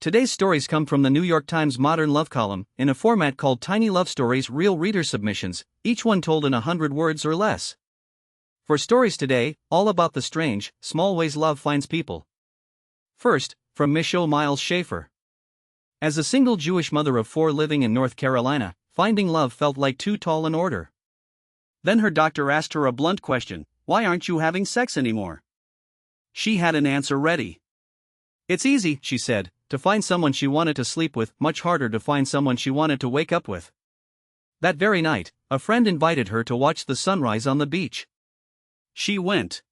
Today's stories come from the New York Times Modern Love column, in a format called Tiny Love Stories Real Reader Submissions, each one told in 100 words or less. For stories today, all about the strange, small ways love finds people. First, from Michelle Miles Schaefer. As a single Jewish mother of 4 living in North Carolina, finding love felt like too tall an order. Then her doctor asked her a blunt question: "Why aren't you having sex anymore?" She had an answer ready. "It's easy," she said, "to find someone she wanted to sleep with, much harder to find someone she wanted to wake up with." That very night, a friend invited her to watch the sunrise on the beach. She went.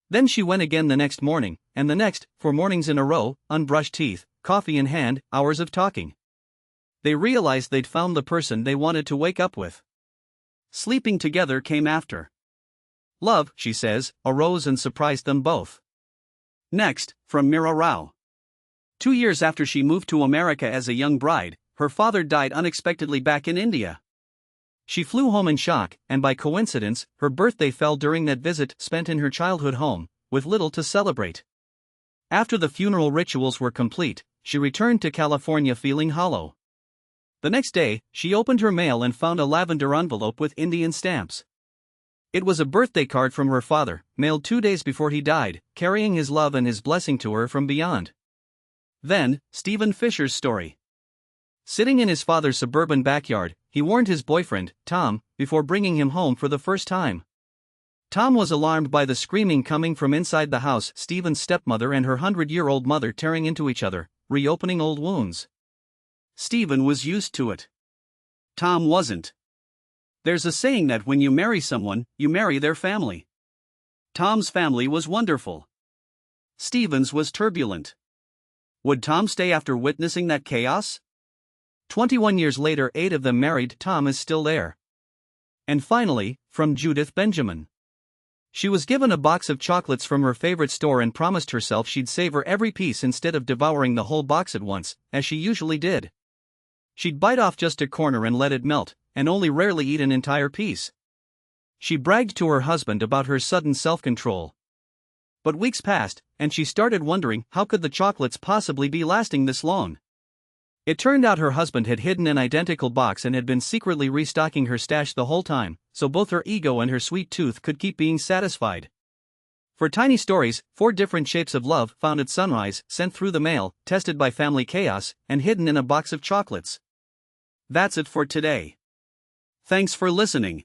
Then she went again the next morning, and the next, for mornings in a row, unbrushed teeth, coffee in hand, hours of talking. They realized they'd found the person they wanted to wake up with. Sleeping together came after. Love, she says, arose and surprised them both. Next, from Mira Rao. 2 years after she moved to America as a young bride, her father died unexpectedly back in India. She flew home in shock, and by coincidence, her birthday fell during that visit spent in her childhood home, with little to celebrate. After the funeral rituals were complete, she returned to California feeling hollow. The next day, she opened her mail and found a lavender envelope with Indian stamps. It was a birthday card from her father, mailed 2 days before he died, carrying his love and his blessing to her from beyond. Then, Stephen Fisher's story. Sitting in his father's suburban backyard, he warned his boyfriend, Tom, before bringing him home for the first time. Tom was alarmed by the screaming coming from inside the house, Stephen's stepmother and her 100-year-old mother tearing into each other, reopening old wounds. Stephen was used to it. Tom wasn't. There's a saying that when you marry someone, you marry their family. Tom's family was wonderful. Stephen's was turbulent. Would Tom stay after witnessing that chaos? 21 years later, 8 of them married. Tom is still there. And finally, from Judith Benjamin. She was given a box of chocolates from her favorite store and promised herself she'd savor every piece instead of devouring the whole box at once, as she usually did. She'd bite off just a corner and let it melt, and only rarely eat an entire piece. She bragged to her husband about her sudden self-control. But weeks passed, and she started wondering how could the chocolates possibly be lasting this long. It turned out her husband had hidden an identical box and had been secretly restocking her stash the whole time, so both her ego and her sweet tooth could keep being satisfied. For Tiny Stories, 4 different shapes of love found at sunrise, sent through the mail, tested by family chaos, and hidden in a box of chocolates. That's it for today. Thanks for listening.